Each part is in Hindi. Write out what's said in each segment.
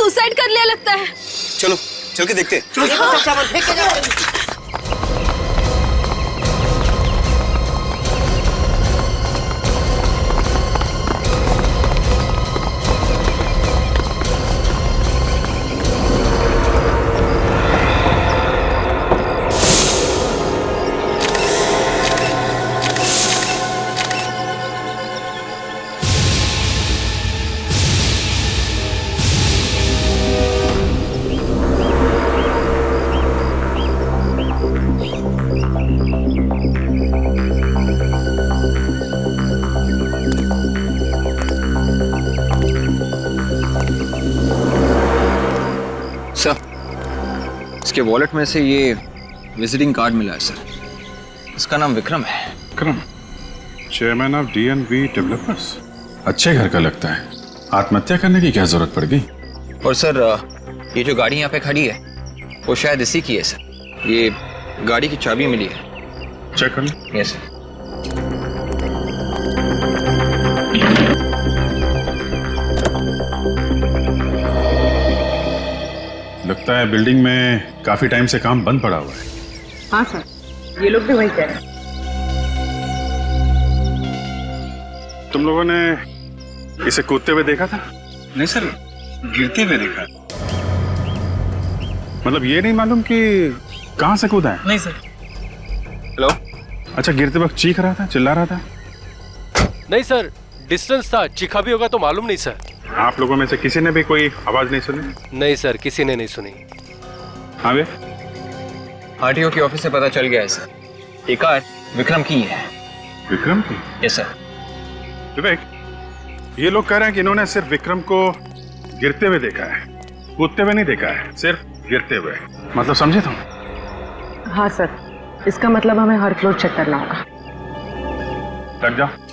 सुसाइड कर लिया लगता है। चलो चल के देखते हैं। सब सामान फेंक के जाओ। इसके वॉलेट में से ये विजिटिंग कार्ड मिला है सर। इसका नाम विक्रम है। Vikram, chairman of DNV developers. अच्छे घर का लगता है। आत्महत्या करने की क्या जरूरत पड़ गई? और सर ये जो गाड़ी यहाँ पे खड़ी है वो शायद इसी की है सर। ये गाड़ी की चाबी मिली है। चेक कर लो। Yes sir. लगता है बिल्डिंग में काफी टाइम से काम बंद पड़ा हुआ है। हाँ सर, ये लोग भी वही कह रहे हैं। तुम लोगों ने इसे कूदते हुए देखा था? नहीं सर, गिरते हुए देखा। मतलब ये नहीं मालूम कि कहाँ से कूदा है? नहीं सर। हेलो। अच्छा, गिरते वक्त चीख रहा था, चिल्ला रहा था? नहीं सर, डिस्टेंस था। चीखा भी होगा तो मालूम नहीं सर। आप लोगों में से किसी ने भी कोई आवाज नहीं सुनी? नहीं सर, किसी ने नहीं सुनी। हाँ वे? RTO के ऑफिस से पता चल गया है सर। ये कार विक्रम की है। विक्रम की? Yes sir. विवेक, ये लोग कह रहे हैं कि इन्होंने सिर्फ विक्रम को गिरते हुए देखा है, कूदते हुए नहीं देखा है, सिर्फ गिरते हुए। मतलब समझे तुम? हाँ सर, इसका मतलब हमें हर फ्लोर चेक करना होगा। लग जाओ।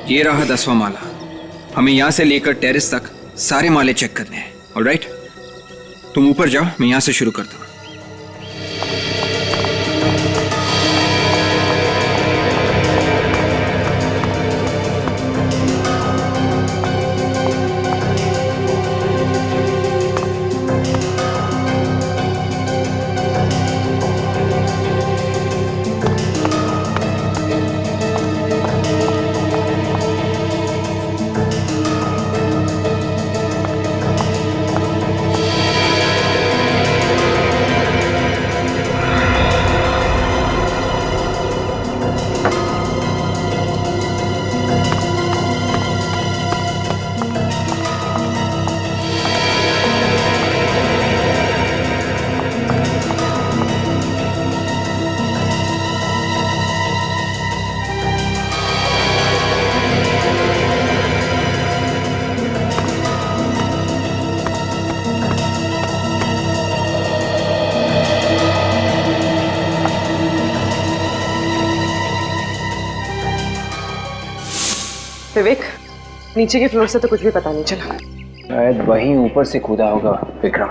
ये रहा 10वां माला। हमें यहाँ से लेकर टेरेस तक सारे माले चेक करने हैं। ऑलराइट, तुम ऊपर जाओ, मैं यहाँ से शुरू करता हूँ। विवेक, नीचे के फ्लोर से तो कुछ भी पता नहीं चला। शायद वहीं ऊपर से कूदा होगा विक्रम।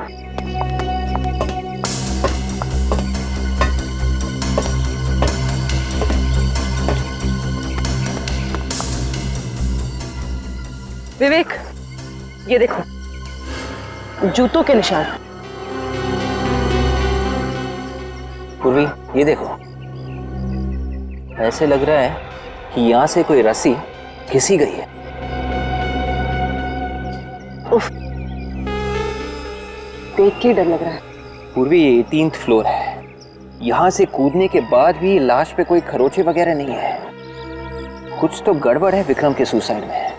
विवेक, ये देखो, जूतों के निशान। पूर्वी, ये देखो, ऐसे लग रहा है कि यहाँ से कोई रस्सी घिसी गई है। उफ, देख के डर लग रहा है। पूर्वी, ये 18th फ्लोर है। यहाँ से कूदने के बाद भी लाश पे कोई खरोचे वगैरह नहीं है। कुछ तो गड़बड़ है विक्रम के सुसाइड में।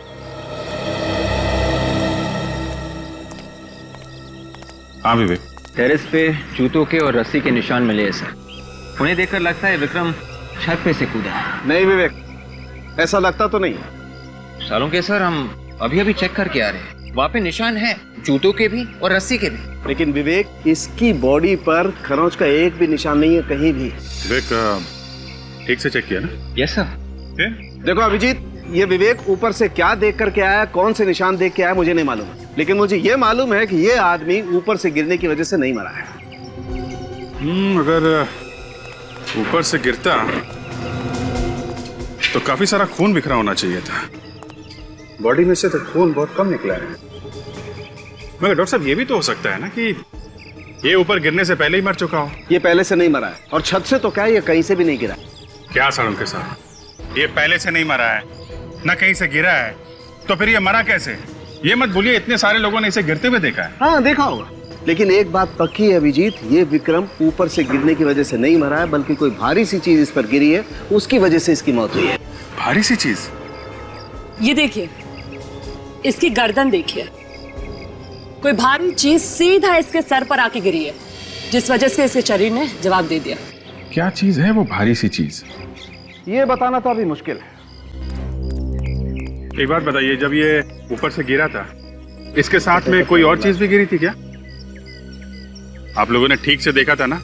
हाँ विवेक। टेरेस पे जूतों के और रस्सी के निशान मिले हैं सर। उन्हें देखकर लगता है विक्रम छत पे से कूदा है। नहीं विवेक, ऐसा लगता तो नहीं। सालों के सर, हम अभी अभी चेक करके आ रहे हैं। वहाँ पे निशान है, जूतों के भी और रस्सी के भी। लेकिन विवेक, इसकी बॉडी पर खरोंच का एक भी निशान नहीं है कहीं भी। विवेक, ठीक से चेक किया ना? Yes sir. देखो अभिजीत, ये विवेक ऊपर से क्या देख करके आया, कौन से निशान देख के आया, मुझे नहीं मालूम। लेकिन मुझे ये मालूम है कि ये आदमी ऊपर से गिरने की वजह से नहीं मरा है। अगर ऊपर से गिरता तो काफी सारा खून बिखरा होना चाहिए था। बॉडी में से तो खून बहुत कम निकला है। मगर डॉक्टर साहब, ये भी तो हो सकता है ना कि ये ऊपर गिरने से पहले ही मर चुका हो। ये पहले से नहीं मरा है, और छत से तो क्या, ये कहीं से भी नहीं गिरा। क्या सर उनके साथ, ये पहले से नहीं मरा है, ना कहीं से गिरा है, तो फिर ये मरा कैसे? ये मत भूलिए, इतने सारे लोगों ने इसे गिरते हुए देखा है। हाँ, देखा होगा, लेकिन एक बात पक्की है अभिजीत, ये विक्रम ऊपर से गिरने की वजह से नहीं मरा है, बल्कि कोई भारी सी चीज इस पर गिरी है, उसकी वजह से इसकी मौत हुई है। भारी सी चीज? ये देखिए, इसकी गर्दन देखिए, कोई भारी चीज सीधा इसके सर पर आके गिरी है, जिस वजह से इसके शरीर ने जवाब दे दिया। क्या चीज है वो भारी सी चीज? ये बताना तो अभी मुश्किल है। एक बात बताइए, जब ये ऊपर से गिरा था, इसके साथ में कोई और चीज भी गिरी थी क्या? आप लोगों ने ठीक से देखा था ना?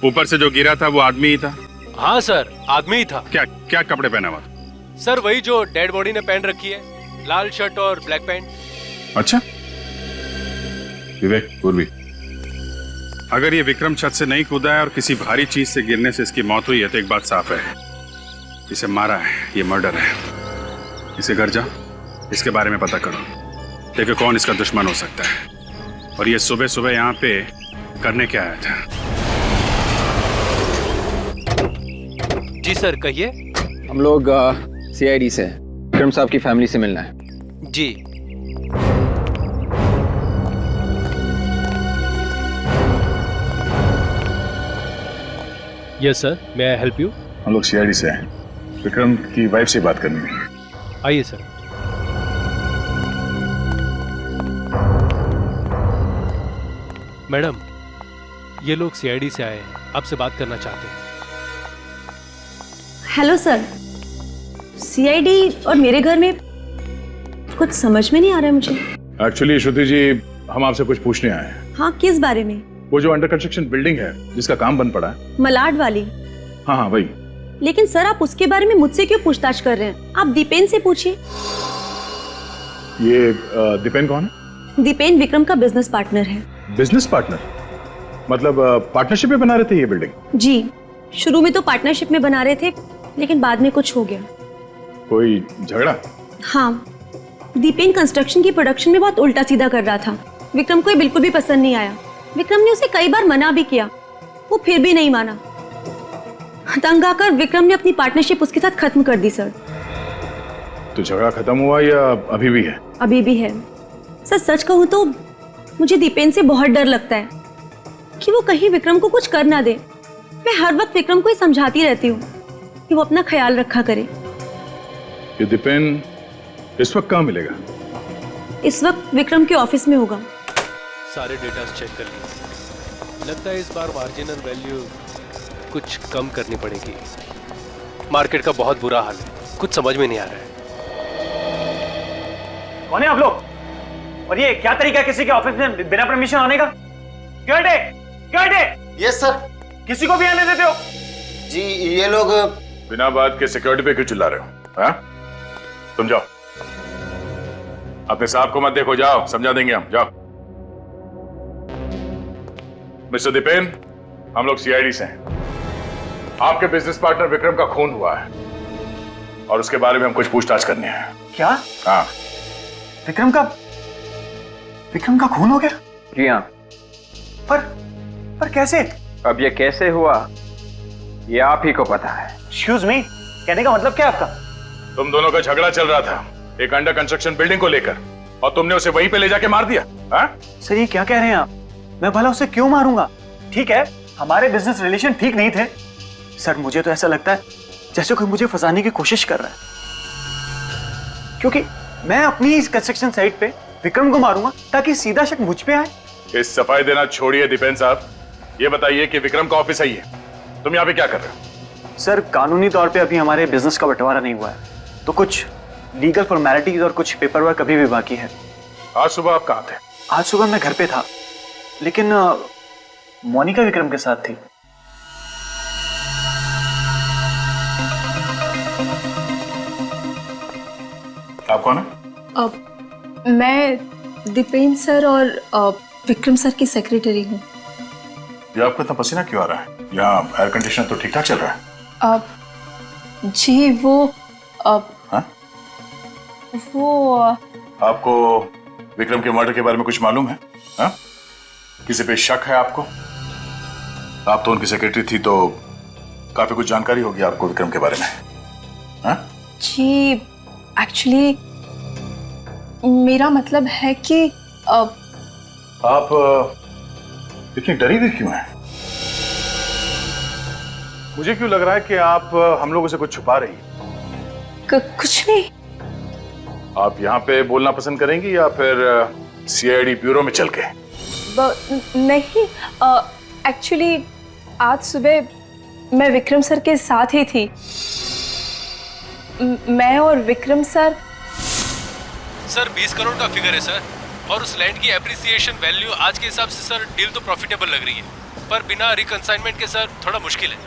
ऊपर से जो गिरा था वो आदमी ही था। हाँ सर, आदमी ही था। क्या क्या कपड़े पहना हुआ? सर वही जो डेड बॉडी ने पहन रखी है, लाल शर्ट और ब्लैक पैंट। अच्छा विवेक, पूर्वी, अगर ये विक्रम छत से नहीं कूदा है और किसी भारी चीज से गिरने से इसकी मौत हुई है, तो एक बात साफ है, इसे मारा है, ये मर्डर है। इसे घर जा, इसके बारे में पता करो, देखो कौन इसका दुश्मन हो सकता है, और ये सुबह सुबह यहाँ पे करने क्या आया था। जी सर, कहिए। हम लोग CID से हैं। विक्रम साहब की फैमिली से मिलना है। जी। Yes sir, may I help you? हम लोग CID से हैं, विक्रम की वाइफ से बात करनी है। आइए सर। मैडम, ये लोग CID से आए हैं, आपसे बात करना चाहते हैं। हेलो सर, CID और मेरे घर में कुछ समझ में नहीं आ रहा है मुझे। एक्चुअली श्रुति जी, हम आपसे कुछ पूछने आए हैं। हाँ, किस बारे में? वो जो अंडर कंस्ट्रक्शन बिल्डिंग है जिसका काम बन पड़ा है। मलाड वाली? हाँ हाँ वही। लेकिन सर, आप उसके बारे में मुझसे क्यों पूछताछ कर रहे हैं? आप दीपेन से पूछिए। ये दीपेन कौन है? दीपेन विक्रम का बिजनेस पार्टनर है। Business partner? मतलब पार्टनरशिप में बना रहे थे ये बिल्डिंग? जी, शुरू में तो पार्टनरशिप में बना रहे थे, लेकिन बाद में कुछ हो गया। कोई झगड़ा? हाँ, दीपेन कंस्ट्रक्शन की प्रोडक्शन में बहुत उल्टा सीधा कर रहा था। विक्रम को ये बिल्कुल भी पसंद नहीं आया। विक्रम ने उसे कई बार मना भी किया, वो फिर भी नहीं माना। तंग आकर विक्रम ने अपनी पार्टनरशिप उसके साथ खत्म कर दी सर। तो झगड़ा खत्म हुआ या अभी भी है? अभी भी है सर। सच कहूँ तो मुझे दीपेन से बहुत डर लगता है कि वो कहीं विक्रम को कुछ कर ना दे। मैं हर वक्त विक्रम को ही समझाती रहती हूँ कि वो अपना ख्याल रखा करे। ये दीपेन इस वक्त कहाँ मिलेगा? इस वक्त विक्रम के ऑफिस में होगा। सारे डेटा चेक कर लिए, लगता है इस बार मार्जिनल वैल्यू कुछ कम करनी पड़ेगी। मार्केट का बहुत बुरा हाल है, कुछ समझ में नहीं आ रहा है। कौन है आप लोग? और ये क्या तरीका है किसी के ऑफिस में बिना परमिशन आने का? Yes sir. किसी को भी आने देते हो? जी, ये लोग बिना बात के सिक्योरिटी पे क्यों चिल्ला रहे हो? हाँ? तुम जाओ, अपने साहब को मत देखो, जाओ, समझा देंगे हम, जाओ। मिस्टर दीपेन, हम लोग CID से हैं। आपके बिजनेस पार्टनर विक्रम का खून हुआ है और उसके बारे में हम कुछ पूछताछ करनी है। क्या? हाँ। विक्रम का खून हो गया? जी हाँ। पर कैसे? अब ये कैसे हुआ ये आप ही को पता है। एक्सक्यूज मी, कहने का मतलब क्या आपका? तुम दोनों का झगड़ा चल रहा था एक अंडर कंस्ट्रक्शन बिल्डिंग को लेकर, और तुमने उसे वहीं पे ले जाके मार दिया। हाँ? सर, ये क्या कह रहे हैं आप? मैं भला उसे क्यों मारूंगा? ठीक है, हमारे बिजनेस रिलेशन ठीक नहीं थे। सर, मुझे तो ऐसा लगता है जैसे कोई मुझे फंसाने की कोशिश कर रहा है, क्योंकि मैं अपनी इस कंस्ट्रक्शन साइट पे विक्रम को मारूंगा ताकि सीधा शक मुझ पे आए। इस सफाई देना छोड़िए दीपेन साहब, ये बताइए कि विक्रम का ऑफिस है ये, तुम यहाँ पे क्या कर रहे हो? सर, कानूनी तौर पे अभी हमारे बिजनेस का बंटवारा नहीं हुआ है, तो कुछ लीगल फॉर्मेलिटीज और कुछ पेपर वर्क अभी भी बाकी है। आज सुबह आप कहाँ थे? आज सुबह मैं घर पे था, लेकिन मोनिका विक्रम के साथ थी। आप कौन है? मैं दीपेन सर और विक्रम सर की सेक्रेटरी हूँ। ये आपको इतना पसीना क्यों आ रहा है? यहाँ एयर कंडीशनर तो ठीक ठाक चल रहा है। जी वो हाँ? वो आपको विक्रम के मर्डर के बारे में कुछ मालूम है? हाँ? किसी पे शक है आपको? आप तो उनकी सेक्रेटरी थी तो काफी कुछ जानकारी होगी आपको विक्रम के बारे में। हाँ? जी एक्चुअली मेरा मतलब है कि आप इतनी डरी हुई क्यों हैं? मुझे क्यों लग रहा है कि आप हम लोगों से कुछ छुपा रही हैं? कुछ नहीं। आप यहाँ पे बोलना पसंद करेंगी या फिर सीआईडी ब्यूरो में चल के? नहीं, एक्चुअली आज सुबह मैं विक्रम सर के साथ ही थी। मैं और विक्रम सर 20 करोड़ का फिगर है सर, और उस लैंड की एप्रिसिएशन वैल्यू आज के हिसाब से सर डील तो प्रॉफिटेबल लग रही है, पर बिना रिकंसाइनमेंट के सर थोड़ा मुश्किल है।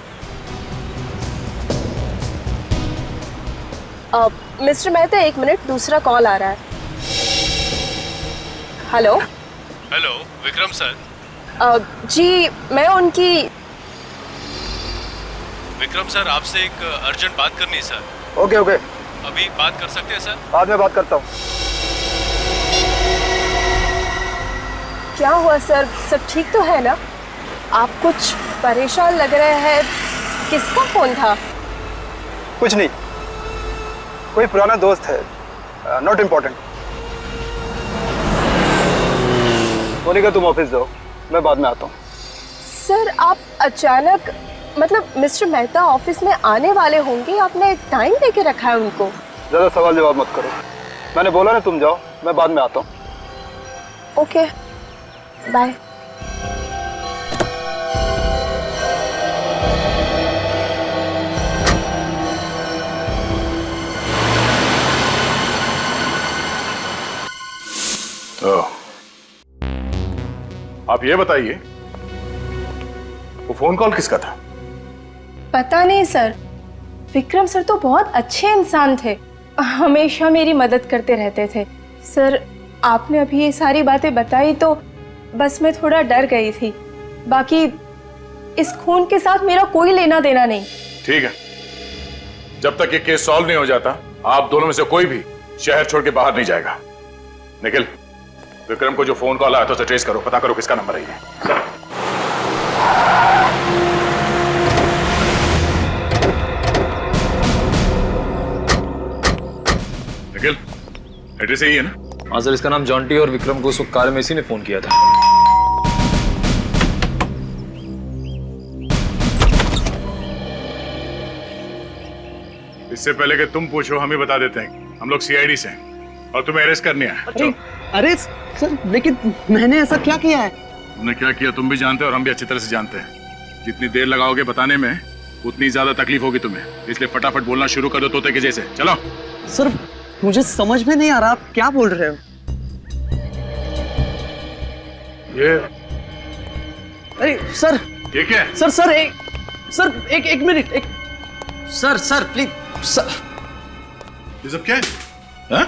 मिस्टर मेहता, एक मिनट, दूसरा कॉल आ रहा है। Hello hello Vikram sir. जी मैं उनकी विक्रम सर आपसे एक अर्जेंट बात करनी है सर। ओके ओके, अभी बात कर सकते हैं सर? बाद में बात करता हूँ। क्या हुआ सर, सब ठीक तो है ना? आप कुछ परेशान लग रहे हैं। किसका फोन था? कुछ नहीं, कोई पुराना दोस्त है, नॉट इम्पोर्टेंट। मोनिका तुम ऑफिस जाओ, मैं बाद में आता हूँ। सर आप अचानक, मतलब मिस्टर मेहता ऑफिस में आने वाले होंगे, आपने टाइम देके रखा है उनको। ज़्यादा सवाल जवाब मत करो, मैंने बोला ना तुम जाओ, मैं बाद में आता हूँ। Okay bye. आप ये बताइए, वो फोन कॉल किसका था? पता नहीं सर, विक्रम सर तो बहुत अच्छे इंसान थे, हमेशा मेरी मदद करते रहते थे। सर आपने अभी ये सारी बातें बताई तो बस मैं थोड़ा डर गई थी, बाकी इस खून के साथ मेरा कोई लेना देना नहीं। ठीक है, जब तक ये केस सॉल्व नहीं हो जाता आप दोनों में से कोई भी शहर छोड़ के बाहर नहीं जाएगा। निखिल, विक्रम को जो फोन कॉल आया था उसे ट्रेस करो, पता करो किसका नंबर है ये। निखिल, एड्रेस यही है ना? हाँ सर, इसका नाम जॉन्टी और विक्रम को उस वक्त कार में इसी ने फोन किया था। इससे पहले कि तुम पूछो हम ही बता देते हैं, हम लोग सीआईडी से हैं और तुम्हें अरेस्ट करने आए। अरे सर, लेकिन मैंने ऐसा क्या किया है? तुमने क्या किया तुम भी जानते हो और हम भी अच्छी तरह से जानते हैं। जितनी देर लगाओगे बताने में उतनी ज्यादा तकलीफ होगी तुम्हें, इसलिए फटाफट बोलना शुरू कर दो तोते के जैसे। चलो। सर मुझे समझ में नहीं आ रहा, आप क्या बोल रहे हो? ये अरे सर, ये क्या है? सर एक मिनट, सर प्लीज सर। ये सब क्या है? हाँ?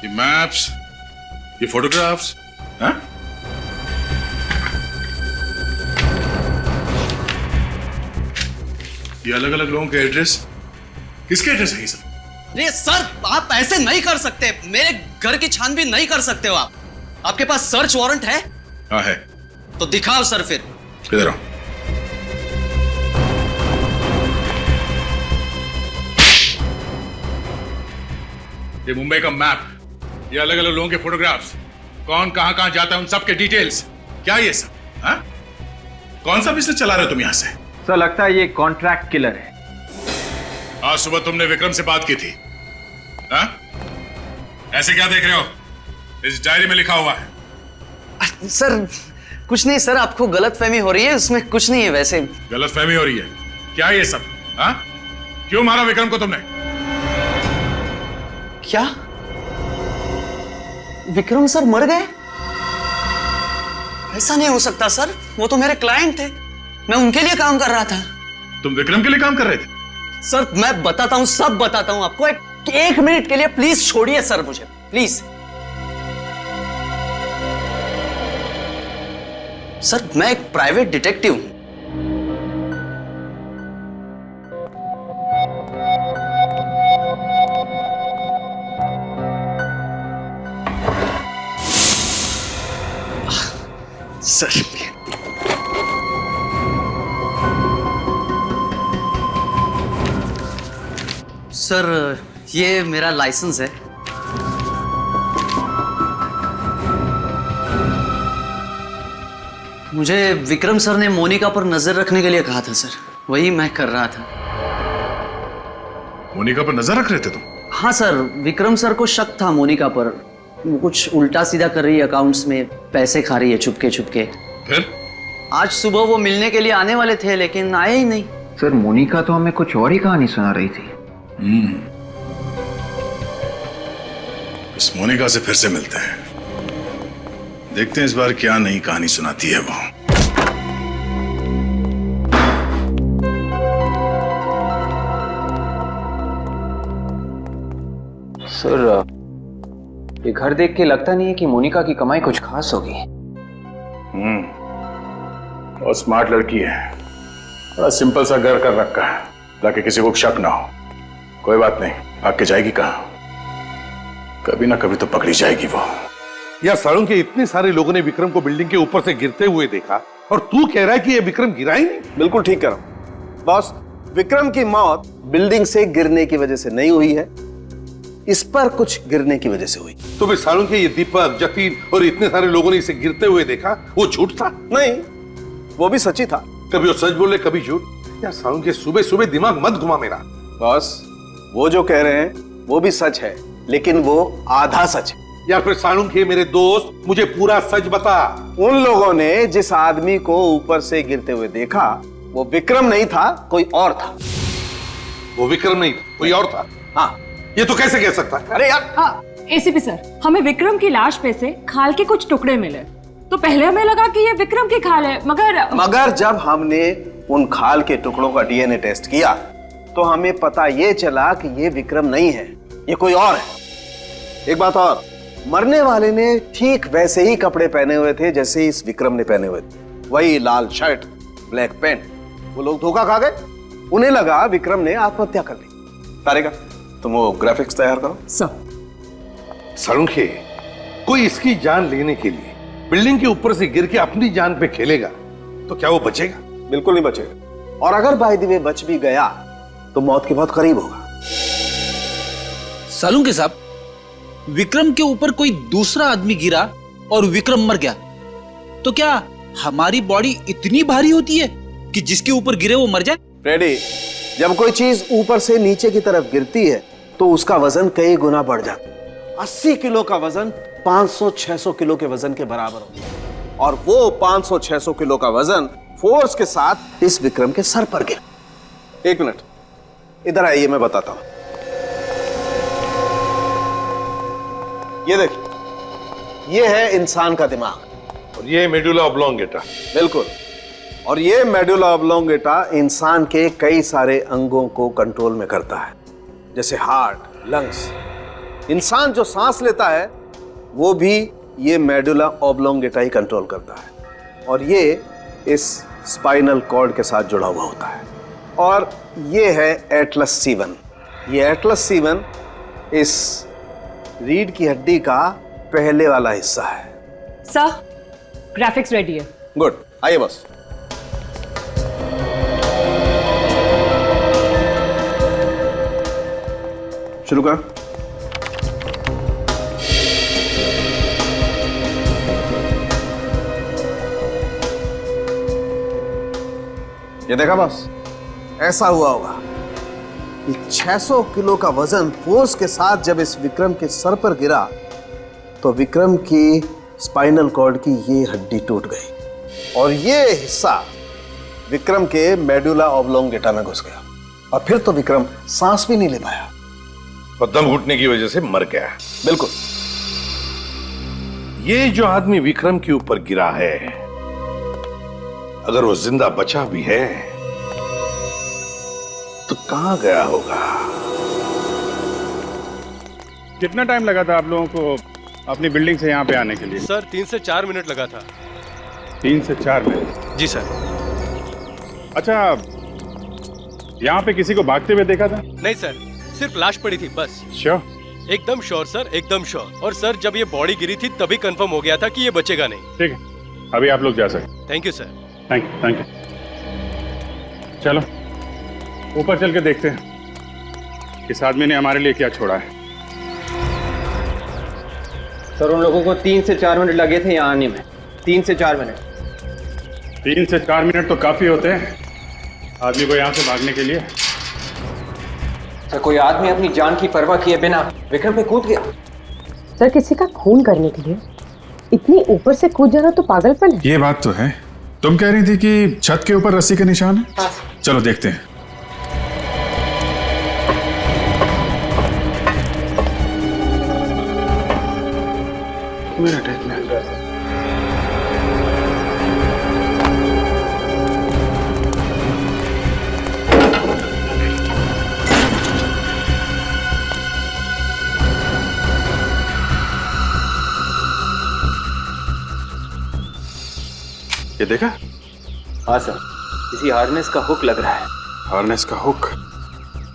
ये मैप्स, ये फोटोग्राफ्स, हाँ? ये अलग अलग लोगों के एड्रेस, किसके एड्रेस है ये सब? अरे सर आप ऐसे नहीं कर सकते, मेरे घर की छानबीन नहीं कर सकते हो आप। आपके पास सर्च वारंट है? हाँ है। तो दिखाओ सर फिर। इधर आओ। ये मुंबई का मैप, ये अलग अलग लोगों के फोटोग्राफ्स, कौन कहां कहां जाता है उन सब के डिटेल्स, क्या ये सब? हाँ? कौन सा बिजनेस चला रहे हो तुम यहां से? सर लगता है ये कॉन्ट्रैक्ट किलर है। आज सुबह तुमने विक्रम से बात की थी, हाँ? ऐसे क्या देख रहे हो? इस डायरी में लिखा हुआ है। सर कुछ नहीं सर, आपको गलतफहमी हो रही है, उसमें कुछ नहीं है। वैसे गलतफहमी हो रही है? क्या ये सब? हाँ? क्यों मारा विक्रम को तुमने? क्या विक्रम सर मर गए? ऐसा नहीं हो सकता सर, वो तो मेरे क्लाइंट थे, मैं उनके लिए काम कर रहा था। तुम विक्रम के लिए काम कर रहे थे? सर मैं बताता हूं, सब बताता हूं आपको। एक मिनट के लिए प्लीज छोड़िए सर मुझे, प्लीज। सर मैं एक प्राइवेट डिटेक्टिव हूं। सर सर ये मेरा लाइसेंस है। मुझे विक्रम सर ने मोनिका पर नजर रखने के लिए कहा था सर, वही मैं कर रहा था। मोनिका पर नजर रख रहे थे तुम? हाँ सर, विक्रम सर को शक था मोनिका पर, वो कुछ उल्टा सीधा कर रही है, अकाउंट्स में पैसे खा रही है चुपके चुपके। फिर आज सुबह वो मिलने के लिए आने वाले थे लेकिन आए ही नहीं। सर मोनिका तो हमें कुछ और ही कहानी सुना रही थी। इस मोनिका से फिर से मिलते हैं, देखते हैं इस बार क्या नई कहानी सुनाती है वो। सर ये घर देख के लगता नहीं है कि मोनिका की कमाई कुछ खास होगी। और स्मार्ट लड़की है, बड़ा सिंपल सा घर कर रखा है ताकि किसी को शक ना हो। कोई बात नहीं, भाग के जाएगी कहां? कभी ना कभी तो पकड़ी जाएगी वो। यार सालून के इतने सारे लोगों ने विक्रम को बिल्डिंग के ऊपर से गिरते हुए देखा और तू कह रहा है कि ये विक्रम गिरा ही नहीं? बिल्कुल ठीक कह रहा हूं बॉस। विक्रम की मौत बिल्डिंग से गिरने की वजह से नहीं हुई है, इस पर कुछ गिरने की वजह से हुई। तो फिर सालून के ये दीपक, जतीन और इतने सारे लोगों ने इसे गिरते हुए देखा, वो झूठ था? नहीं, वो भी सच्ची था। कभी वो सच बोले कभी झूठ। यार सालून के सुबह सुबह दिमाग मत घुमा मेरा। बॉस वो जो कह रहे हैं वो भी सच है, लेकिन वो आधा सच है। यार फिर सालून के मेरे दोस्त, मुझे पूरा सच बता। उन लोगों ने जिस आदमी को ऊपर से गिरते हुए देखा वो विक्रम नहीं था, कोई और था। वो विक्रम नहीं, कोई और था? हाँ। ये तो कैसे कह सकता है? अरे यार एसीपी सर, हमें विक्रम की लाश पे से खाल के कुछ टुकड़े मिले, तो पहले हमें लगा कि ये विक्रम की खाल है, मगर जब हमने उन खाल के टुकड़ों का डीएनए टेस्ट किया तो हमें पता ये चला कि ये विक्रम नहीं है, ये कोई और है। एक बात और, मरने वाले ने ठीक वैसे ही कपड़े पहने हुए थे जैसे इस विक्रम ने पहने हुए थे, वही लाल शर्ट, ब्लैक पैंट। वो लोग धोखा खा गए, उन्हें लगा विक्रम ने आत्महत्या कर ली। तारिका तुम वो ग्राफिक्स तैयार करो। सालून के कोई इसकी जान लेने के लिए बिल्डिंग के ऊपर से गिर के अपनी जान पे खेलेगा तो क्या वो बचेगा? बिल्कुल नहीं बचेगा, और अगर बाय द वे बच भी गया तो मौत के बहुत करीब होगा। सालून के साहब, विक्रम के ऊपर कोई दूसरा आदमी गिरा और विक्रम मर गया, तो क्या हमारी बॉडी इतनी भारी होती है कि जिसके ऊपर गिरे वो मर जाए? रेडी, जब कोई चीज ऊपर से नीचे की तरफ गिरती है तो उसका वजन कई गुना बढ़ जाता है। 80 किलो का वजन 500-600 किलो के वजन के बराबर होता है, और वो 500-600 किलो का वजन फोर्स के साथ इस विक्रम के सर पर गिरा। एक मिनट इधर आइए, मैं बताता हूं। ये देखिए, ये है इंसान का दिमाग और ये मेडुला ऑब्लोंगेटा। बिल्कुल, और ये मेडुला ऑब्लोंगेटा इंसान के कई सारे अंगों को कंट्रोल में करता है, जैसे हार्ट, लंग्स। इंसान जो सांस लेता है वो भी ये मेडुला ऑब्लोंगेटा ही कंट्रोल करता है, और ये इस स्पाइनल कॉर्ड के साथ जुड़ा हुआ होता है। और ये है एटलस सीवन। ये एटलस सीवन इस रीढ़ की हड्डी का पहले वाला हिस्सा है। सर ग्राफिक्स रेडी है। गुड, आइए बस। शुरू कर। ये देखा बस, ऐसा हुआ होगा कि 600 किलो का वजन फोर्स के साथ जब इस विक्रम के सर पर गिरा तो विक्रम की स्पाइनल कॉर्ड की ये हड्डी टूट गई, और ये हिस्सा विक्रम के मेडुला ऑब्लोंगेटा में घुस गया, और फिर तो विक्रम सांस भी नहीं ले पाया और दम घुटने की वजह से मर गया। बिल्कुल। ये जो आदमी विक्रम के ऊपर गिरा है, अगर वो जिंदा बचा भी है तो कहां गया होगा? कितना टाइम लगा था आप लोगों को अपनी बिल्डिंग से यहाँ पे आने के लिए? सर 3 से 4 मिनट लगा था। 3 से 4 मिनट। जी सर। अच्छा, यहाँ पे किसी को भागते हुए देखा था? नहीं सर, सिर्फ लाश पड़ी थी बस। श्योर? एकदम श्योर सर, एकदम श्योर। और सर जब ये बॉडी गिरी थी तभी कंफर्म हो गया था कि ये बचेगा नहीं। ठीक है, अभी आप लोग जा सकते। Thank you sir. Thank you, thank you. चलो ऊपर चल के देखते हैं इस आदमी ने हमारे लिए क्या छोड़ा है। सर उन लोगों को 3 से 4 मिनट लगे थे यहाँ आने में। 3 से 4 मिनट। 3 से 4 मिनट तो काफी होते हैं आदमी को यहाँ से भागने के लिए। सर कोई आदमी अपनी जान की परवाह किए बिना विक्रम पे कूद गया। सर किसी का खून करने के लिए इतनी ऊपर से कूद जाना तो पागलपन है। ये बात तो है। तुम कह रही थी कि छत के ऊपर रस्सी के निशान है? हाँ। चलो देखते हैं। ये देखा? हाँ सर, किसी हार्नेस का हुक लग रहा है। हार्नेस का हुक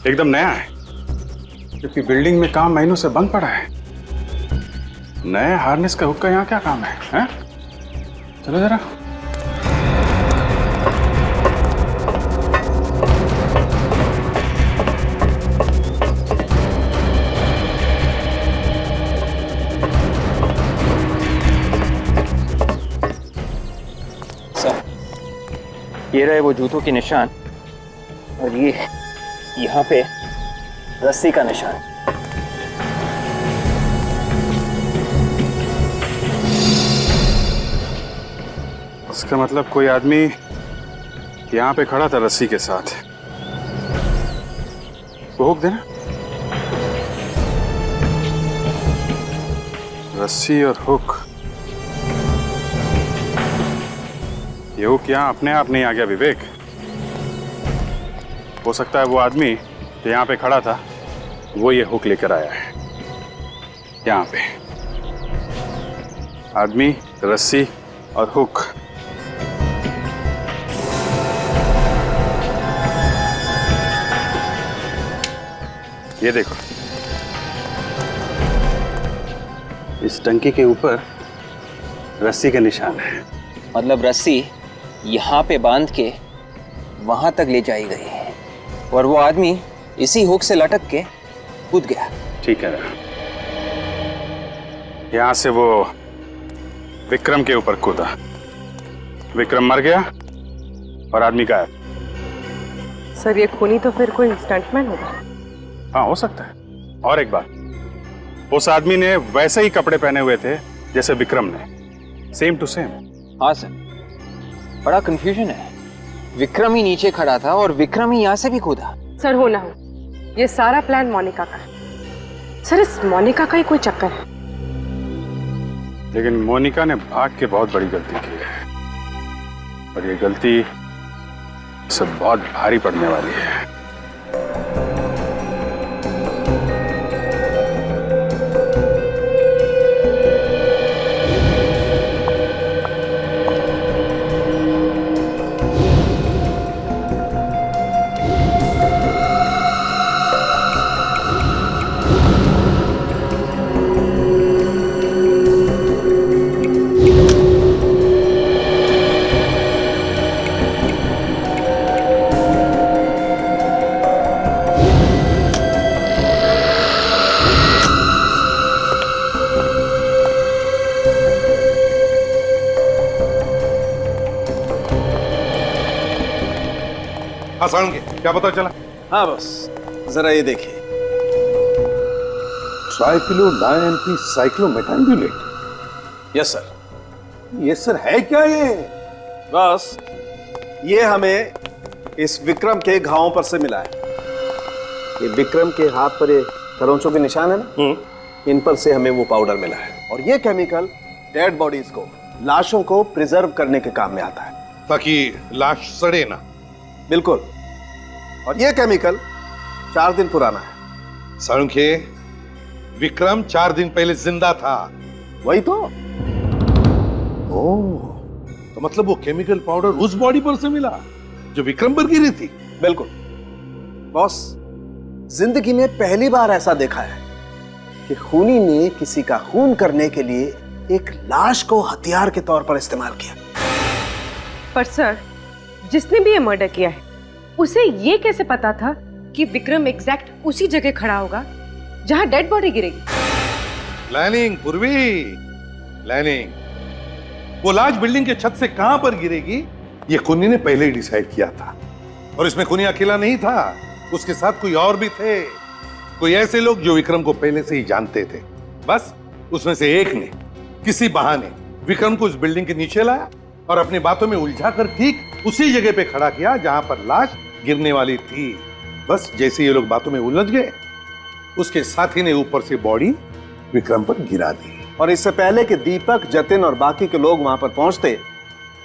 एकदम नया है, क्योंकि बिल्डिंग में काम महीनों से बंद पड़ा है। नए हार्नेस का हुक का यहाँ क्या काम है, हैं? चलो जरा। ये रहे वो जूतों के निशान और ये यहाँ पे रस्सी का निशान। इसका मतलब कोई आदमी यहाँ पे खड़ा था रस्सी के साथ। वो हुक देना। रस्सी और हुक, ये हुक यहाँ अपने आप नहीं आ गया विवेक। हो सकता है वो आदमी जो यहाँ पे खड़ा था वो ये हुक लेकर आया है। यहाँ पे आदमी, रस्सी और हुक। ये देखो, इस टंकी के ऊपर रस्सी का निशान है। मतलब रस्सी यहाँ पे बांध के वहां तक ले जाई गई है और वो आदमी इसी हुक से लटक के कूद गया। ठीक है, यहां से वो विक्रम के ऊपर कूदा। विक्रम मर गया और आदमी गायब। सर ये खूनी तो फिर कोई स्टंटमैन होगा। हाँ हो सकता है। और एक बात, उस आदमी ने वैसे ही कपड़े पहने हुए थे जैसे विक्रम ने, सेम टू सेम। हाँ सर, बड़ा कंफ्यूजन है। विक्रम ही नीचे खड़ा था और विक्रम ही यहाँ से भी कूदा। सर हो ना हो, ये सारा प्लान मोनिका का है। सर इस मोनिका का ही कोई चक्कर है। लेकिन मोनिका ने भाग के बहुत बड़ी गलती की है और ये गलती सब बहुत भारी पड़ने वाली है। साळुंखे, क्या पता चला? हाँ बस जरा ये देखिए, ट्राइक्लोडायएम्पी साइक्लोमेटाम्बुलेट। Yes sir. ये सर है क्या ये? बस ये हमें इस विक्रम के घावों पर से मिला है। ये विक्रम के हाथ पर ये खरोंचों के निशान है ना, इन पर से हमें वो पाउडर मिला है। और ये केमिकल डेड बॉडीज को, लाशों को प्रिजर्व करने के काम में आता है, ताकि लाश सड़े ना। बिल्कुल। और ये केमिकल 4 दिन पुराना है। साळुंखे, विक्रम 4 दिन पहले जिंदा था। वही तो। ओह, तो तो मतलब वो केमिकल पाउडर उस बॉडी पर से मिला जो विक्रम पर गिरी थी? बिल्कुल बॉस, जिंदगी में पहली बार ऐसा देखा है कि खूनी ने किसी का खून करने के लिए एक लाश को हथियार के तौर पर इस्तेमाल किया। पर सर, जिसने भी ये मर्डर किया है उसे ये कैसे पता था कि विक्रम एग्जैक्ट उसी जगह खड़ा होगा जहां डेड बॉडी गिरेगी? प्लानिंग पूर्वी, प्लानिंग। वो लाश बिल्डिंग के छत से कहां पर गिरेगी ये खूनी ने पहले ही डिसाइड किया था। और इसमें खूनी अकेला नहीं था, उसके साथ कोई और भी थे, कोई ऐसे लोग जो विक्रम को पहले से ही जानते थे। बस उसमें से एक ने किसी बहाने विक्रम को उस बिल्डिंग के नीचे लाया और अपनी बातों में उलझा कर ठीक उसी जगह पे खड़ा किया जहां पर लाश गिरने वाली थी। बस जैसे ये लोग बातों में उलझ गए, उसके साथी ने ऊपर से बॉडी विक्रम पर गिरा दी। और इससे पहले कि दीपक, जतिन और बाकी के लोग वहां पर पहुंचते,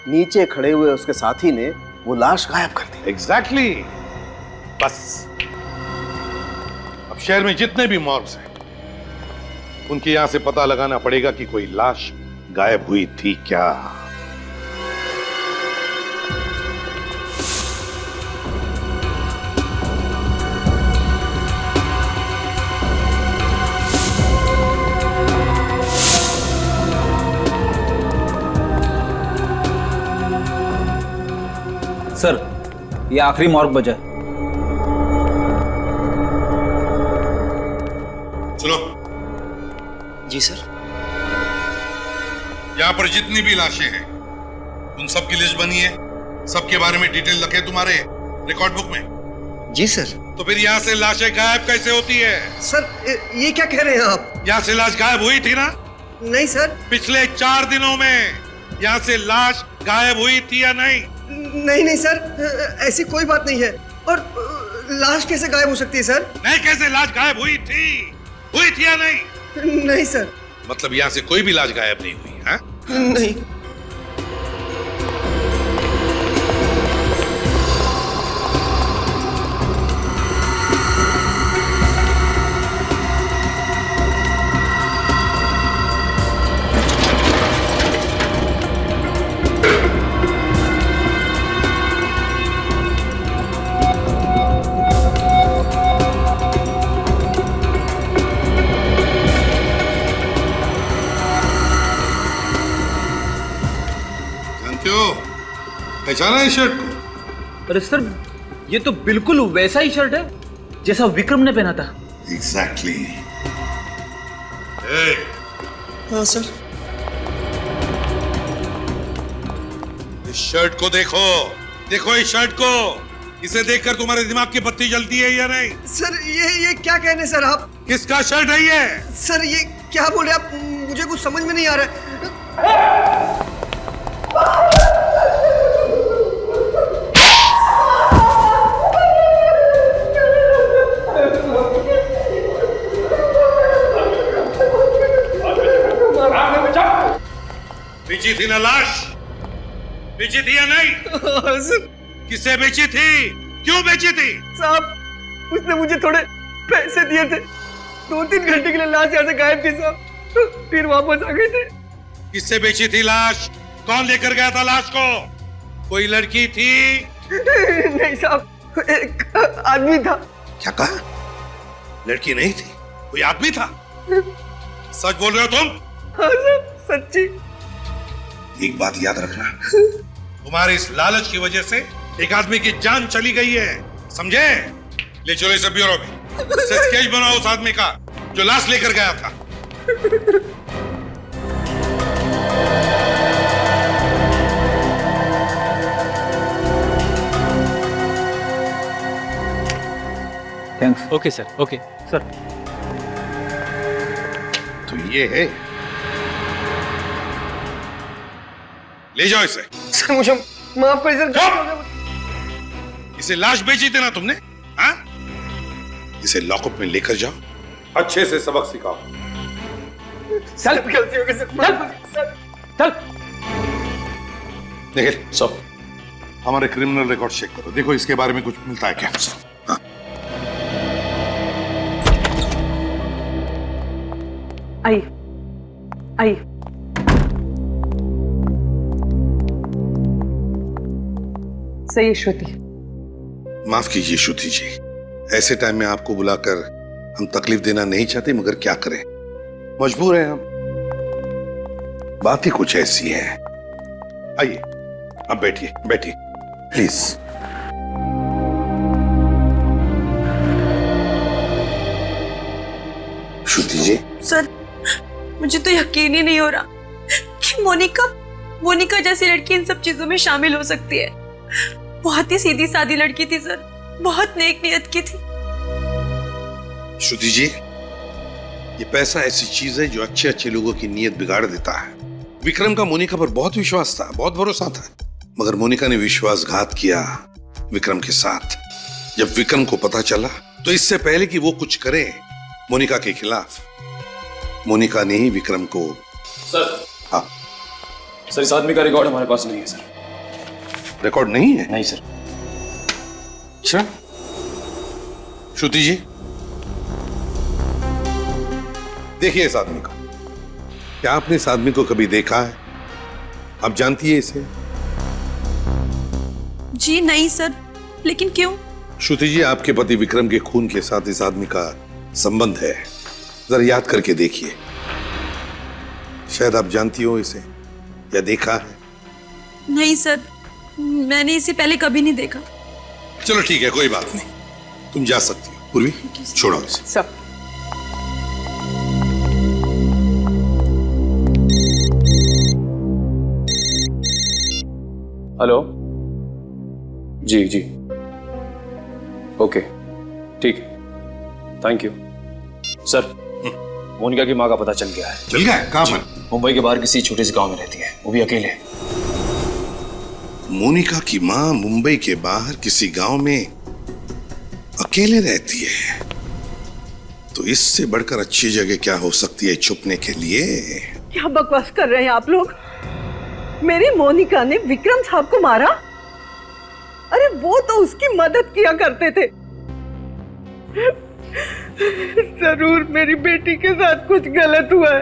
नीचे खड़े हुए उसके साथी ने वो लाश गायब कर दी। एग्जैक्टली। बस अब शहर में जितने भी मॉर्ग्स हैं उनके यहां से पता लगाना पड़ेगा कि कोई लाश गायब हुई थी क्या। सर, ये आखिरी मॉर्ग बजा है। सुनो। जी सर। यहाँ पर जितनी भी लाशें हैं उन सब की लिस्ट बनी है, सबके बारे में डिटेल लिखे तुम्हारे रिकॉर्ड बुक में? जी सर। तो फिर यहाँ से लाशें गायब कैसे होती है? सर ये क्या कह रहे हैं आप? यहाँ से लाश गायब हुई थी ना? नहीं सर। पिछले 4 दिनों में यहाँ से लाश गायब हुई थी या नहीं? नहीं सर, ऐसी कोई बात नहीं है। और लाश कैसे गायब हो सकती है सर? नहीं, कैसे लाश गायब हुई थी या नहीं? नहीं सर। मतलब यहाँ से कोई भी लाश गायब नहीं हुई है? नहीं। पहचाना इस शर्ट को? अरे सर, ये तो बिल्कुल वैसा ही शर्ट है जैसा विक्रम ने पहना था। एग्जैक्टली। हाँ सर। इस शर्ट को देखो, देखो इस शर्ट को। इसे देखकर तुम्हारे दिमाग की बत्ती जलती है या नहीं? सर ये क्या कह रहे हैं सर आप? किसका शर्ट है ये? सर ये क्या बोल रहे हैं आप? मुझे कुछ समझ में नहीं आ रहा है। बेची थी ना लाश? बेची थी या नहीं? सर। किसे बेची थी? क्यों बेची थी? साहब, उसने मुझे थोड़े पैसे दिए थे। 2-3 घंटे के लिए लाश यहाँ से गायब थी साहब, फिर वापस आ गए थे। किससे बेची थी लाश? कौन लेकर गया था लाश को? कोई लड़की थी? नहीं साहब, एक आदमी था। क्या कहा? लड़की नहीं थी, कोई आदमी था? सच बोल रहे हो तुम? हाँ सर, सच्ची। एक बात याद रखना, तुम्हारे इस लालच की वजह से एक आदमी की जान चली गई है, समझे? ले चलो इसे ब्यूरो में, इसे स्केच बनाओ उस आदमी का जो लाश लेकर गया था। Thanks. Okay sir, okay sir. तो ये है, ले जाओ इसे। सर मुझे माफ कर सर। इसे लाश बेची थी ना तुमने? हाँ? इसे लॉकअप में लेकर जाओ, अच्छे से सबक सिखाओ। चल, गलती हो गई सर। चल। देखिए सब, हमारे क्रिमिनल रिकॉर्ड चेक करो, देखो इसके बारे में कुछ मिलता है क्या? हाँ? आई सही है श्रुति। माफ कीजिए श्रुति जी, ऐसे टाइम में आपको बुलाकर हम तकलीफ देना नहीं चाहते, मगर क्या करें, मजबूर हैं हम। बात ही कुछ ऐसी है। आइए, अब बैठिए बैठिए प्लीज। Shruti ji. सर, मुझे तो यकीन ही नहीं हो रहा कि मोनिका जैसी लड़की इन सब चीजों में शामिल हो सकती है। बहुत ही सीधी सादी लड़की थी सर, बहुत नेक नियत की थी। श्रुति जी, ये पैसा ऐसी चीज है जो अच्छे अच्छे लोगों की नीयत बिगाड़ देता है। विक्रम का मोनिका पर बहुत विश्वास था, बहुत भरोसा था, मगर मोनिका ने विश्वासघात किया विक्रम के साथ। जब विक्रम को पता चला तो इससे पहले कि वो कुछ करे मोनिका के खिलाफ, मोनिका ने ही विक्रम को। सर, हाँ सर, इस आदमी का रिकॉर्ड हमारे पास नहीं है सर। रिकॉर्ड नहीं है? नहीं सर। अच्छा, श्रुति जी देखिए इस आदमी को। क्या आपने इस आदमी को कभी देखा है? आप जानती है इसे? जी नहीं सर, लेकिन क्यों? श्रुति जी, आपके पति विक्रम के खून के साथ इस आदमी का संबंध है। जरा याद करके देखिए, शायद आप जानती हो इसे या देखा है। नहीं सर, मैंने इसे पहले कभी नहीं देखा। चलो ठीक है, कोई बात नहीं, तुम जा सकती हो। पूर्वी, छोड़ो इसे। सब हेलो, जी जी, ओके, ठीक है, थैंक यू। सर, मोनिका की माँ का पता चल गया है। चल गया है? कहाँ पर? मुंबई के बाहर किसी छोटे से गांव में रहती है, वो भी अकेले। मोनिका की माँ मुंबई के बाहर किसी गांव में अकेले रहती है, तो इससे बढ़कर अच्छी जगह क्या हो सकती है छुपने के लिए? क्या बकवास कर रहे हैं आप लोग? मेरी मोनिका ने विक्रम साहब को मारा? अरे वो तो उसकी मदद किया करते थे। जरूर मेरी बेटी के साथ कुछ गलत हुआ है।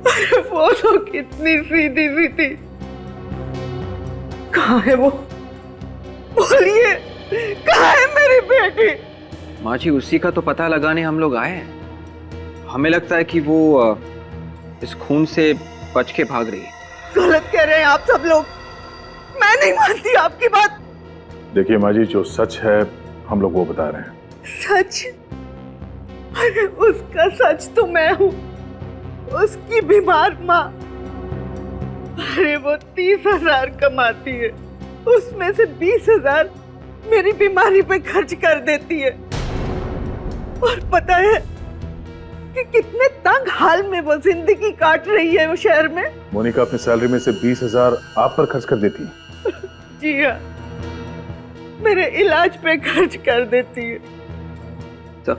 अरे वो तो कितनी सीधी सी थी। कहाँ है वो? बोलिए, कहाँ है मेरी बेटी? माँ जी, उसी का तो पता लगाने हम लोग आए हैं। हमें लगता है कि वो इस खून से बच के भाग रही है। गलत कह रहे हैं आप सब लोग, मैं नहीं मानती आपकी बात। देखिए माँ जी, जो सच है हम लोग वो बता रहे हैं। सच? अरे उसका सच तो मैं हूँ, उसकी बीमार माँ। अरे वो 30,000 कमाती है, उसमें से 20,000 मेरी बीमारी पे खर्च कर देती है। और पता है कि कितने तंग हाल में वो जिंदगी काट रही है वो शहर में। मोनिका अपनी सैलरी में से 20,000 आप पर खर्च कर देती है? जी हाँ, मेरे इलाज पे खर्च कर देती है। तो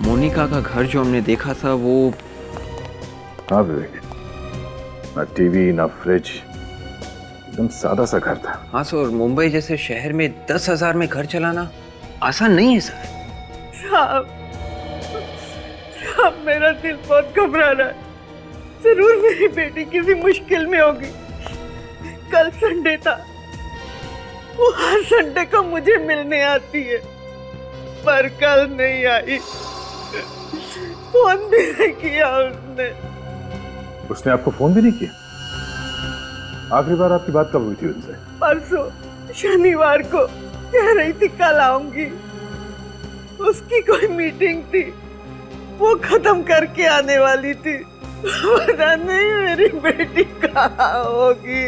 मोनिका का घर जो हमने देखा था वो। हाँ विवेक, ना टीवी ना फ्रिज, एकदम सादा सा घर था। हाँ सर, मुंबई जैसे शहर में 10,000 में घर चलाना आसान नहीं है सर। साहब, मेरा दिल बहुत घबरा रहा है। जरूर मेरी बेटी किसी मुश्किल में होगी। कल संडे था, वो हर संडे को मुझे मिलने आती है, पर कल नहीं आई। फोन भी नहीं किया उसने आपको फोन भी नहीं किया? आखिरी बार आपकी बात कब हुई थी उनसे? परसों शनिवार को कह रही थी कल आऊंगी। उसकी कोई मीटिंग थी, वो खत्म करके आने वाली थी। पता नहीं मेरी बेटी कहाँ होगी।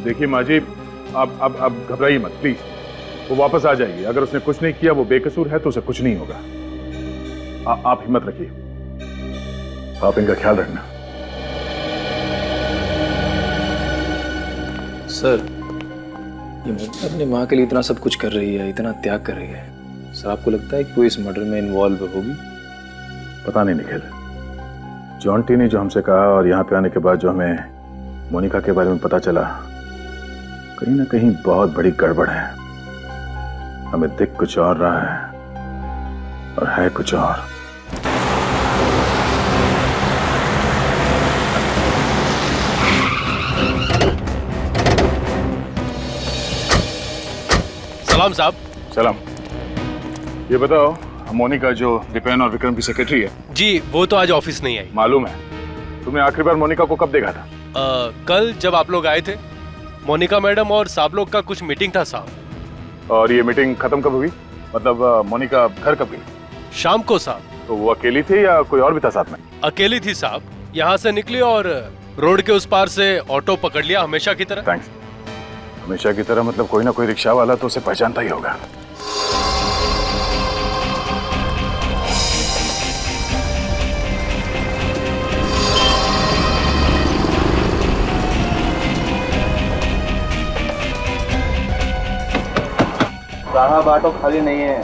देखिए माँ जी, अब घबराइए मत प्लीज, वो वापस आ जाएगी। अगर उसने कुछ नहीं किया, वो बेकसूर है, तो उसे कुछ नहीं होगा। आप हिम्मत रखिए, आप इनका ख्याल रखना। सर, ये मोनिका अपनी माँ के लिए इतना सब कुछ कर रही है, इतना त्याग कर रही है। सर, आपको लगता है कि वो इस मर्डर में इन्वॉल्व होगी? पता नहीं निखिल, जॉन्टी ने जो हमसे कहा और यहाँ पे आने के बाद जो हमें मोनिका के बारे में पता चला, कहीं ना कहीं बहुत बड़ी गड़बड़ है। हमें दिख कुछ और रहा है और है कुछ और। सलाम साहब। सलाम। ये बताओ, मोनिका जो दीपेन और विक्रम की सेक्रेटरी है। जी, वो तो आज ऑफिस नहीं आई। मालूम है। तुमने आखिरी बार मोनिका को कब देखा था? कल जब आप लोग आए थे। मोनिका मैडम और साहब लोग का कुछ मीटिंग था साहब। और ये मीटिंग खत्म कब हुई? मतलब मोनिका घर कब गई? शाम को साहब। तो वो अकेली थी या कोई और भी था साथ में? अकेली थी साहब। यहाँ से निकली और रोड के उस पार से ऑटो पकड़ लिया हमेशा की तरह। थैंक्स। हमेशा की तरह मतलब कोई ना कोई रिक्शा वाला तो उसे पहचानता ही होगा। साहब ऑटो खाली नहीं है।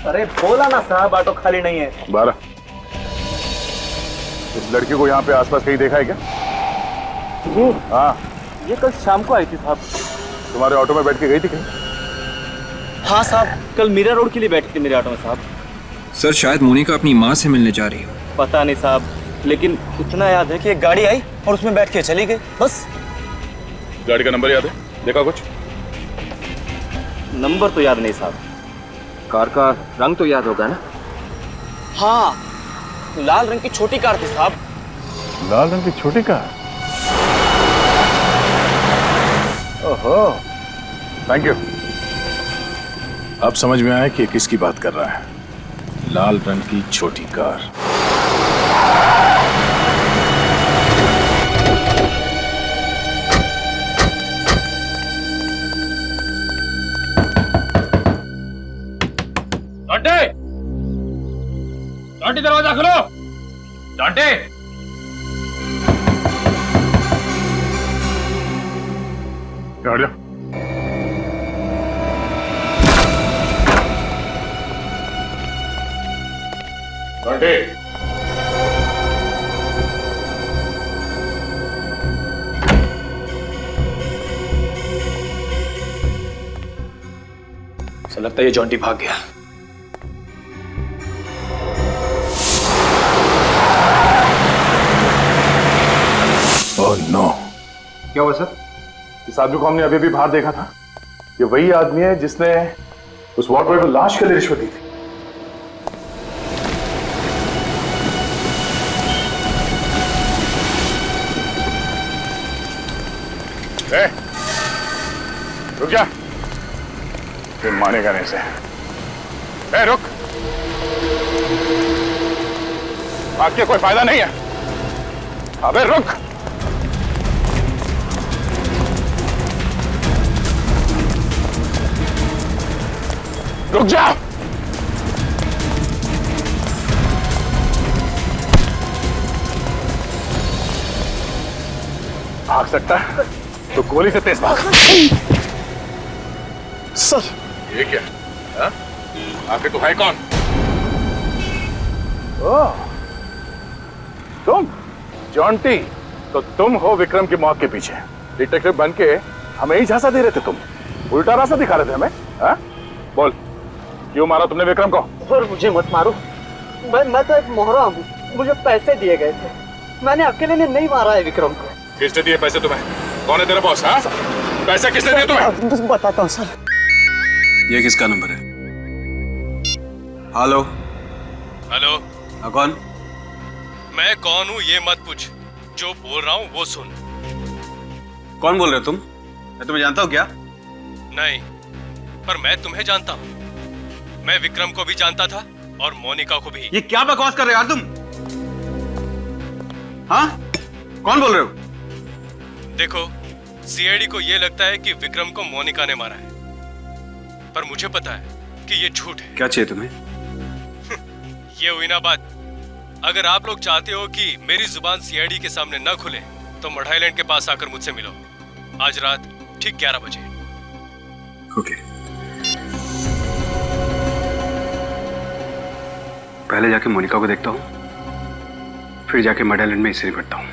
अरे बोला ना साहब ऑटो खाली नहीं है। 12। इस लड़की को यहाँ पे आसपास कहीं देखा है क्या? ये हाँ, ये कल शाम को आई थी साहब। तुम्हारे ऑटो में बैठ के गई थी कहीं? हाँ साहब, कल मीरा रोड के लिए बैठी थी मेरे ऑटो में साहब। सर शायद मोनिका अपनी माँ से मिलने जा रही हो। पता नहीं साहब, लेकिन इतना याद है कि एक गाड़ी आई और उसमें बैठ के चली गई, बस। गाड़ी का नंबर याद है? देखा कुछ? नंबर तो याद नहीं साहब। कार का रंग तो याद होगा ना? हाँ, लाल रंग की छोटी कार थी साहब। लाल रंग की छोटी कार? ओहो, थैंक यू। अब समझ में आया कि किसकी बात कर रहा है। लाल रंग की छोटी कार। डांटे! डांटे दरवाजा खोलो! डांटे! हट जा। डांटे! ऐसा लगता है ये जॉन्टी भाग गया। Oh no. क्या हुआ सर? इस आदमी को हमने अभी भी बाहर देखा था। ये वही आदमी है जिसने उस वार्ड बॉय को लाश के लिए रिश्वत दी थी। ए, रुक जा। फिर मानेगा नहीं से। ए, रुक। भाग के कोई फायदा नहीं है। अबे रुक। रुक जा। भाग सकता है तो गोली से तेज भाग। सर, ये क्या? हाँ? आखिर तू है कौन? ओह, तुम जॉन्टी। तो तुम हो विक्रम की मौत के पीछे। डिटेक्टिव बन के हमें ही झांसा दे रहे थे तुम। उल्टा रास्ता दिखा रहे थे हमें। हाँ? बोल, क्यों मारा तुमने विक्रम को? सर मुझे मत मारो। मैं तो एक मोहरा हूँ। मुझे पैसे दिए गए थे। मैंने अकेले ने नहीं मारा है विक्रम को। किसने दिए पैसे तुम्हें? कौन है तेरा बॉस? हाँ? पैसे किसने दिए तुम्हें? बस बताता हूँ सर। ये किसका नंबर है? हेलो। हेलो। हाँ, कौन? मैं कौन हूँ ये मत पूछ, जो बोल रहा हूँ वो सुन। कौन बोल रहे हो तुम? मैं तुम्हें जानता हूँ क्या? नहीं, पर मैं तुम्हें जानता हूँ। मैं विक्रम को भी जानता था और मोनिका को भी। ये क्या बकवास कर रहे हो यार तुम? हाँ? कौन बोल रहे हो? देखो, सीआईडी को ये लगता है कि विक्रम को मोनिका ने मारा है, पर मुझे पता है कि ये झूठ है। क्या चाहिए तुम्हें? ये हुई ना बात। अगर आप लोग चाहते हो कि मेरी जुबान सीआईडी के सामने न खुले, तो मड आइलैंड के पास आकर मुझसे मिलो आज रात ठीक 11 बजे। ओके। पहले जाके मोनिका को देखता हूँ, फिर जाके मड आइलैंड में इसे निपटता हूँ।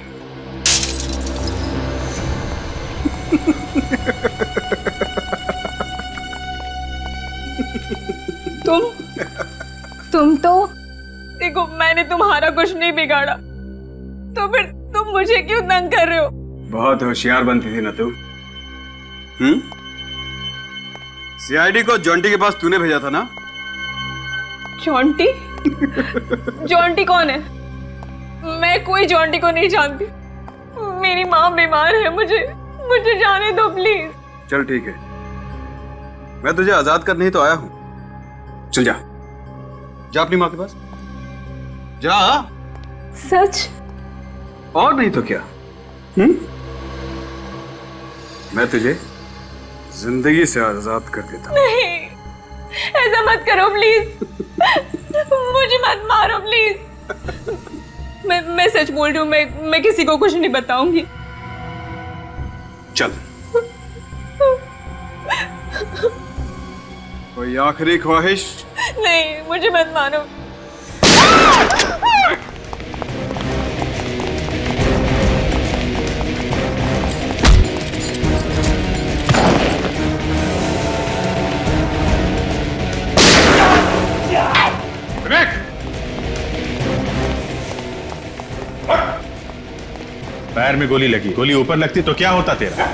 तुम तो देखो, मैंने तुम्हारा कुछ नहीं बिगाड़ा, तो फिर तुम मुझे क्यों तंग कर रहे हो? बहुत होशियार बनती थी ना तू। सीआईडी को जॉन्टी के पास तूने भेजा था ना? जॉन्टी? जॉन्टी कौन है? मैं कोई जॉन्टी को नहीं जानती। मेरी माँ बीमार है, मुझे जाने दो प्लीज। चल ठीक है, मैं तुझे आजाद करने ही तो आया हूं। चल जा, जा अपनी माँ के पास जा। सच? और नहीं तो क्या? मैं तुझे जिंदगी से आजाद कर देता हूं। नहीं, ऐसा मत करो प्लीज। मुझे मत मारो प्लीज। मैं सच बोल रही हूँ, मैं किसी को कुछ नहीं बताऊंगी। चल, कोई आखिरी ख्वाहिश? नहीं, मुझे मत मारो। पैर में गोली लगी, गोली ऊपर लगती तो क्या होता तेरा?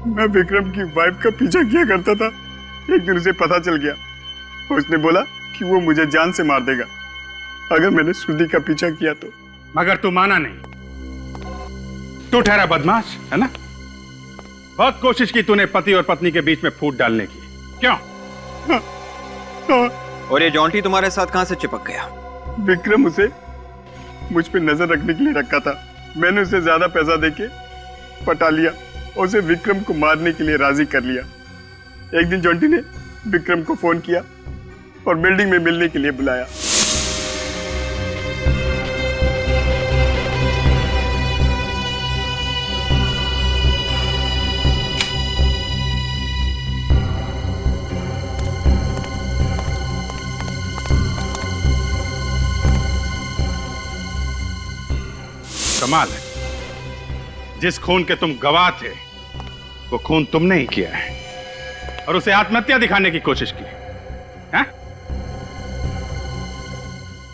मैं विक्रम की वाइफ का पीछा किया करता था। एक दिन उसे पता चल गया, उसने बोला कि वो मुझे जान से मार देगा अगर मैंने श्रुति का पीछा किया तो। मगर तू माना नहीं, तू ठहरा बदमाश, है ना? बहुत कोशिश की तूने पति और पत्नी के बीच में फूट डालने की, क्यों? और ये जॉन्टी तुम्हारे साथ कहां से चिपक गया? विक्रम उसे मुझ पे नजर रखने के लिए रखा था। मैंने उसे ज्यादा पैसा देके पटा लिया, उसे विक्रम को मारने के लिए राजी कर लिया। एक दिन जॉन्टी ने विक्रम को फोन किया और बिल्डिंग में मिलने के लिए बुलाया। कमाल है, जिस खून के तुम गवाह थे वो खून तुमने ही किया है और उसे आत्महत्या दिखाने की कोशिश की है?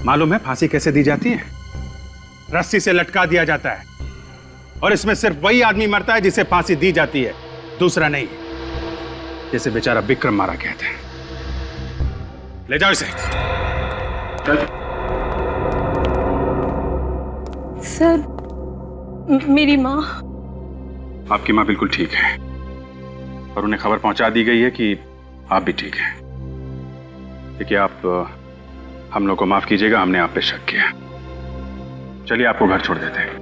मालूम है फांसी कैसे दी जाती है? रस्सी से लटका दिया जाता है और इसमें सिर्फ वही आदमी मरता है जिसे फांसी दी जाती है, दूसरा नहीं। जैसे बेचारा विक्रम मारा गया था। ले जाओ इसे। सर, मेरी माँ? आपकी माँ बिल्कुल ठीक है और उन्हें खबर पहुंचा दी गई है कि आप भी ठीक हैं। देखिए, आप हम लोग को माफ कीजिएगा, हमने आप पे शक किया। चलिए आपको घर छोड़ देते हैं।